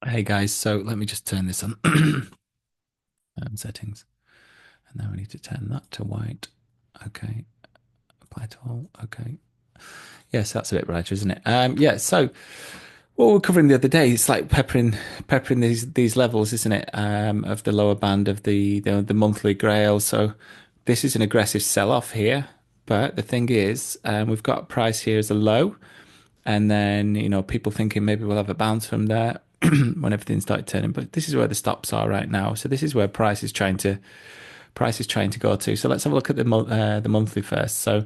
Hey guys, so let me just turn this on settings, and now we need to turn that to white. Okay, apply to all. Okay, yes, that's a bit brighter, isn't it? Yeah. So what we were covering the other day, it's like peppering these levels, isn't it? Of the lower band of the monthly Grail. So this is an aggressive sell-off here, but the thing is, we've got price here as a low, and then people thinking maybe we'll have a bounce from there when everything started turning. But this is where the stops are right now. So this is where price is trying to go to. So let's have a look at the monthly first. So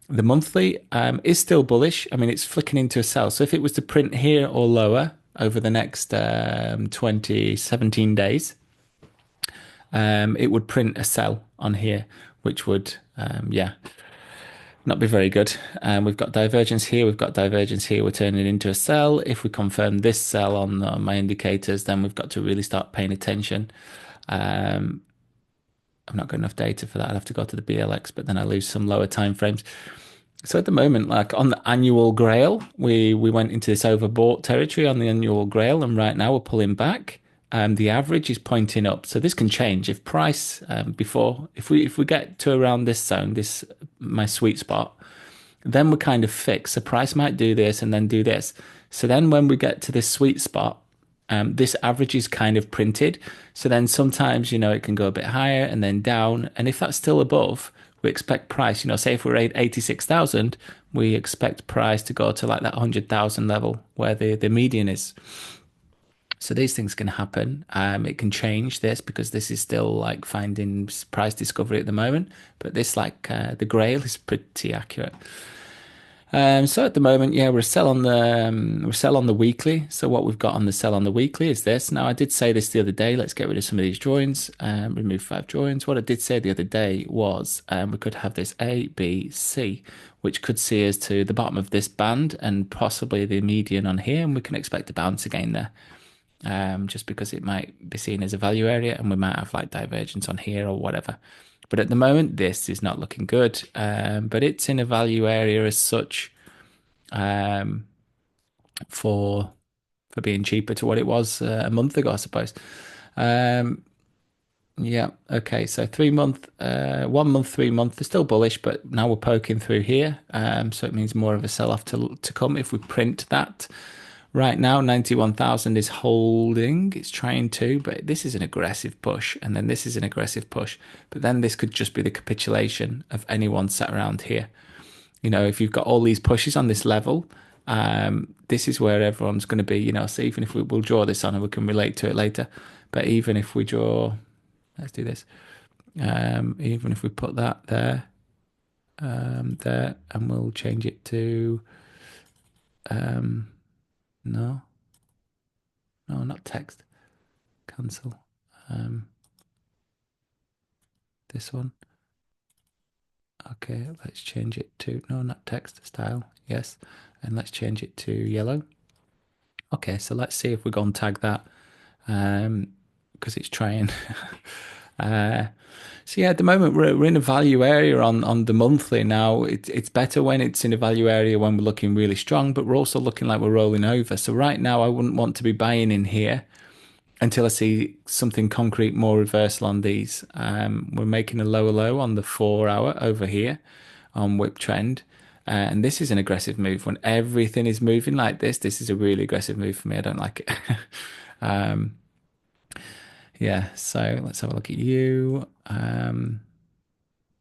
the monthly is still bullish. I mean, it's flicking into a sell. So if it was to print here or lower over the next 20, 17 days, it would print a sell on here, which would, yeah, not be very good. We've got divergence here. We've got divergence here. We're turning into a sell. If we confirm this sell on my indicators, then we've got to really start paying attention. Um, I've not got enough data for that. I'd have to go to the BLX, but then I lose some lower time frames. So at the moment, like on the annual Grail, we went into this overbought territory on the annual Grail, and right now we're pulling back. The average is pointing up, so this can change if price before if we get to around this zone, this my sweet spot, then we're kind of fixed. So price might do this and then do this. So then when we get to this sweet spot, this average is kind of printed. So then sometimes, it can go a bit higher and then down. And if that's still above, we expect price, say if we're at 86,000, we expect price to go to like that 100,000 level where the median is. So these things can happen. It can change this because this is still like finding price discovery at the moment. But this like the Grail is pretty accurate. So at the moment, yeah, we're sell on the weekly. So what we've got on the sell on the weekly is this. Now I did say this the other day. Let's get rid of some of these joins. Remove 5 joins. What I did say the other day was we could have this A, B, C, which could see us to the bottom of this band and possibly the median on here, and we can expect a bounce again there. Just because it might be seen as a value area, and we might have like divergence on here or whatever. But at the moment, this is not looking good. But it's in a value area as such um, for being cheaper to what it was a month ago, I suppose. Um, yeah, okay. So 3 month, 1 month, 3 month, they're still bullish, but now we're poking through here. So it means more of a sell-off to come if we print that. Right now, 91,000 is holding. It's trying to, but this is an aggressive push, and then this is an aggressive push. But then this could just be the capitulation of anyone sat around here. If you've got all these pushes on this level, this is where everyone's going to be. So even if we'll draw this on and we can relate to it later, but even if we draw, let's do this. Even if we put that there, and we'll change it to, no, no, not text, cancel. Um, this one. Okay, let's change it to, no, not text, style. Yes. And let's change it to yellow. Okay, so let's see if we go and tag that because it's trying. uh, so yeah, at the moment we're in a value area on the monthly now. It's better when it's in a value area when we're looking really strong, but we're also looking like we're rolling over. So right now I wouldn't want to be buying in here until I see something concrete, more reversal on these. We're making a lower low on the 4 hour over here on Whip trend. And this is an aggressive move when everything is moving like this. This is a really aggressive move for me. I don't like it. um, yeah, so let's have a look at you.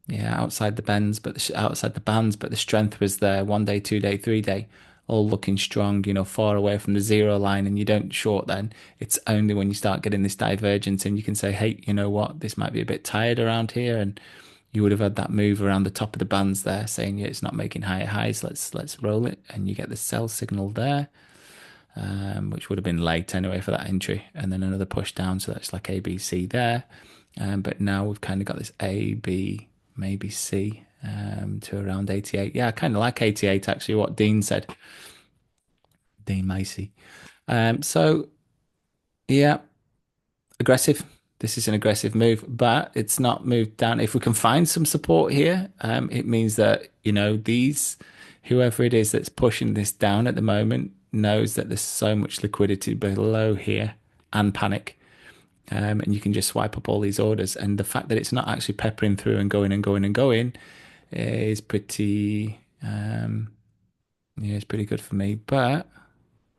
Yeah, outside the bends, but outside the bands, but the strength was there. 1 day, 2 day, 3 day, all looking strong. Far away from the zero line, and you don't short. Then it's only when you start getting this divergence, and you can say, "Hey, you know what? This might be a bit tired around here," and you would have had that move around the top of the bands there, saying, "Yeah, it's not making higher highs. Let's roll it," and you get the sell signal there, which would have been late anyway for that entry, and then another push down. So that's like A, B, C there. But now we've kind of got this A, B, maybe C to around 88. Yeah, I kind of like 88 actually, what Dean said, Dean Macy. So yeah, aggressive. This is an aggressive move, but it's not moved down. If we can find some support here, it means that, whoever it is that's pushing this down at the moment, knows that there's so much liquidity below here and panic. And you can just swipe up all these orders. And the fact that it's not actually peppering through and going and going and going is pretty, yeah, it's pretty good for me. But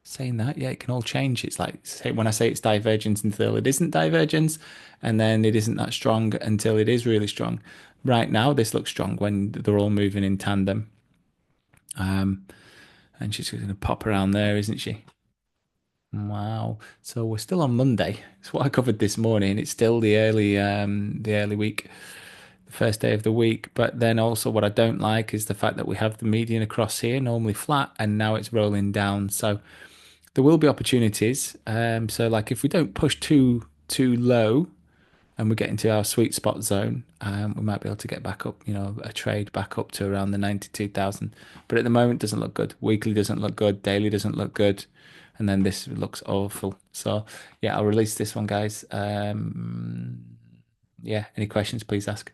saying that, yeah, it can all change. It's like say, when I say it's divergence until it isn't divergence, and then it isn't that strong until it is really strong. Right now, this looks strong when they're all moving in tandem. Um, and she's going to pop around there, isn't she? Wow. So we're still on Monday. It's what I covered this morning. It's still the early week, the first day of the week. But then also what I don't like is the fact that we have the median across here, normally flat, and now it's rolling down. So there will be opportunities. So like if we don't push too low and we get into our sweet spot zone, we might be able to get back up, a trade back up to around the 92,000. But at the moment, doesn't look good. Weekly doesn't look good. Daily doesn't look good. And then this looks awful. So yeah, I'll release this one, guys. Yeah, any questions, please ask.